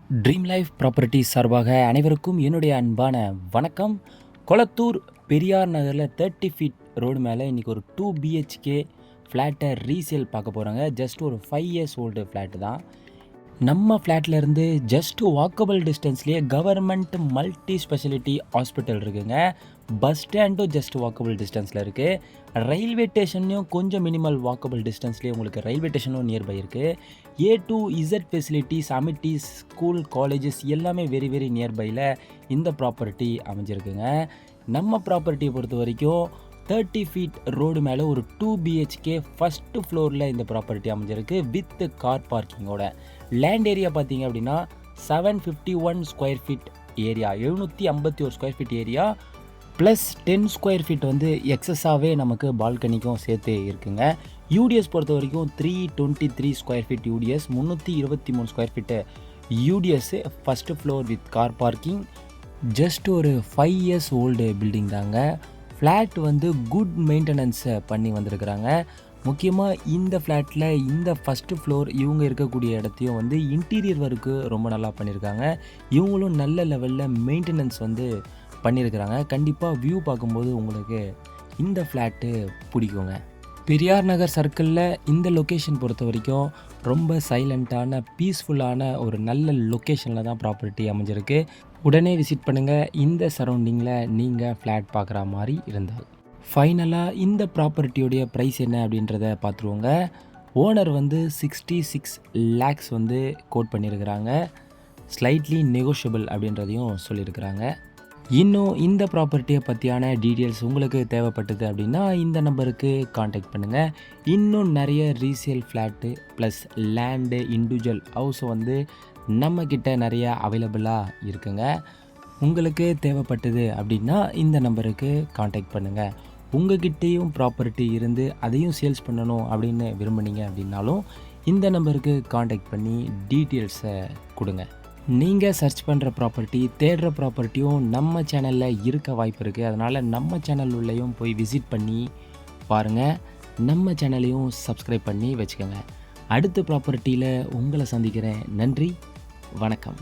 Dream life properties சார்பாக அனைவருக்கும் என்னுடைய அன்பான வணக்கம். கொளத்தூர் பெரியார் நகரில் 30 ஃபீட் ரோடு மேலே இன்றைக்கி ஒரு 2 பிஹெச்கே ஃப்ளாட்டை ரீசேல் பார்க்க போகிறாங்க. ஜஸ்ட் ஒரு 5 இயர்ஸ் ஓல்டு ஃப்ளாட்டு தான். நம்ம ஃப்ளாட்லேருந்து ஜஸ்ட் வாக்கபிள் டிஸ்டன்ஸ்லேயே கவர்மெண்ட் மல்டி ஸ்பெஷாலிட்டி ஹாஸ்பிட்டல் இருக்குங்க. பஸ் ஸ்டாண்டும் ஜஸ்ட் வாக்கபிள் டிஸ்டன்ஸில் இருக்குது. ரயில்வே ஸ்டேஷன்லையும் கொஞ்சம் மினிமல் வாக்கபிள் டிஸ்டன்ஸ்லேயே உங்களுக்கு ரயில்வே ஸ்டேஷனும் நியர்பை இருக்குது. A to Z facilities, amenities, school, colleges எல்லாமே வெரி வெரி நியர்பையில் இந்த ப்ராப்பர்ட்டி அமைஞ்சிருக்குங்க. நம்ம ப்ராப்பர்ட்டியை பொறுத்த வரைக்கும் 30 ஃபீட் ரோடு மேலே ஒரு 2 பிஹெச்கே ஃபஸ்ட்டு ஃப்ளோரில் இந்த ப்ராப்பர்ட்டி அமைஞ்சிருக்கு வித் கார் பார்க்கிங்கோட. லேண்ட் ஏரியா பார்த்தீங்க அப்படின்னா 751 square feet area, 751 square feet area plus 10 square feet வந்து எக்ஸஸாகவே நமக்கு பால்கனிக்கும் சேர்த்து இருக்குங்க. யூடிஎஸ் பொறுத்த வரைக்கும் 323 square feet UDS, 323 square feet UDS first floor with car parking. Just ஒரு 5 இயர்ஸ் ஓல்டு பில்டிங் தாங்க. ஃப்ளாட் வந்து குட் மெயின்டெனன்ஸை பண்ணி வந்திருக்கிறாங்க. முக்கியமாக இந்த ஃப்ளாட்டில் இந்த ஃபஸ்ட்டு ஃப்ளோர் இவங்க இருக்கக்கூடிய இடத்தையும் வந்து இன்டீரியர் ஒர்க்கு ரொம்ப நல்லா பண்ணியிருக்காங்க. இவங்களும் நல்ல லெவலில் மெயின்டெனன்ஸ் வந்து பண்ணியிருக்கிறாங்க. கண்டிப்பாக வியூ பார்க்கும்போது உங்களுக்கு இந்த ஃப்ளாட்டு பிடிக்குங்க. பெரியார் நகர் சர்க்கிளில் இந்த லொக்கேஷன் பொறுத்த வரைக்கும் ரொம்ப சைலண்ட்டான பீஸ்ஃபுல்லான ஒரு நல்ல லொக்கேஷனில் தான் ப்ராப்பர்ட்டி அமைஞ்சிருக்கு. உடனே விசிட் பண்ணுங்கள் இந்த சரௌண்டிங்கில் நீங்கள் ஃப்ளாட் பார்க்குற மாதிரி இருந்தால். ஃபைனலாக இந்த ப்ராப்பர்ட்டியோடைய ப்ரைஸ் என்ன அப்படின்றத பார்த்துருவோங்க. ஓனர் வந்து 66 லேக்ஸ் வந்து கோட் பண்ணியிருக்கிறாங்க. ஸ்லைட்லி நெகோஷியபிள் அப்படின்றதையும் சொல்லியிருக்கிறாங்க. இன்னும் இந்த ப்ராப்பர்ட்டியை பற்றியான டீட்டெயில்ஸ் உங்களுக்கு தேவைப்பட்டது அப்படின்னா இந்த நம்பருக்கு காண்டாக்ட் பண்ணுங்கள். இன்னும் நிறைய resale flat plus land individual house வந்து நம்மக்கிட்ட நிறைய அவைலபிளாக இருக்குங்க. உங்களுக்கு தேவைப்பட்டது அப்படின்னா இந்த நம்பருக்கு காண்டாக்ட் பண்ணுங்கள். உங்கள்கிட்டையும் ப்ராப்பர்ட்டி இருந்து அதையும் சேல்ஸ் பண்ணணும் அப்படின்னு விரும்புனீங்க அப்படின்னாலும் இந்த நம்பருக்கு காண்டாக்ட் பண்ணி டீட்டெயில்ஸை கொடுங்க. நீங்கள் சர்ச் பண்ணுற ப்ராப்பர்ட்டி, தேடுற ப்ராப்பர்ட்டியும் நம்ம சேனலில் இருக்க வாய்ப்பு இருக்குது. அதனால் நம்ம சேனல் உள்ளேயும் போய் விசிட் பண்ணி பாருங்கள். நம்ம சேனலையும் சப்ஸ்கிரைப் பண்ணி வச்சுக்கோங்க. அடுத்த ப்ராப்பர்ட்டியில் உங்களை சந்திக்கிறேன். நன்றி, வணக்கம்.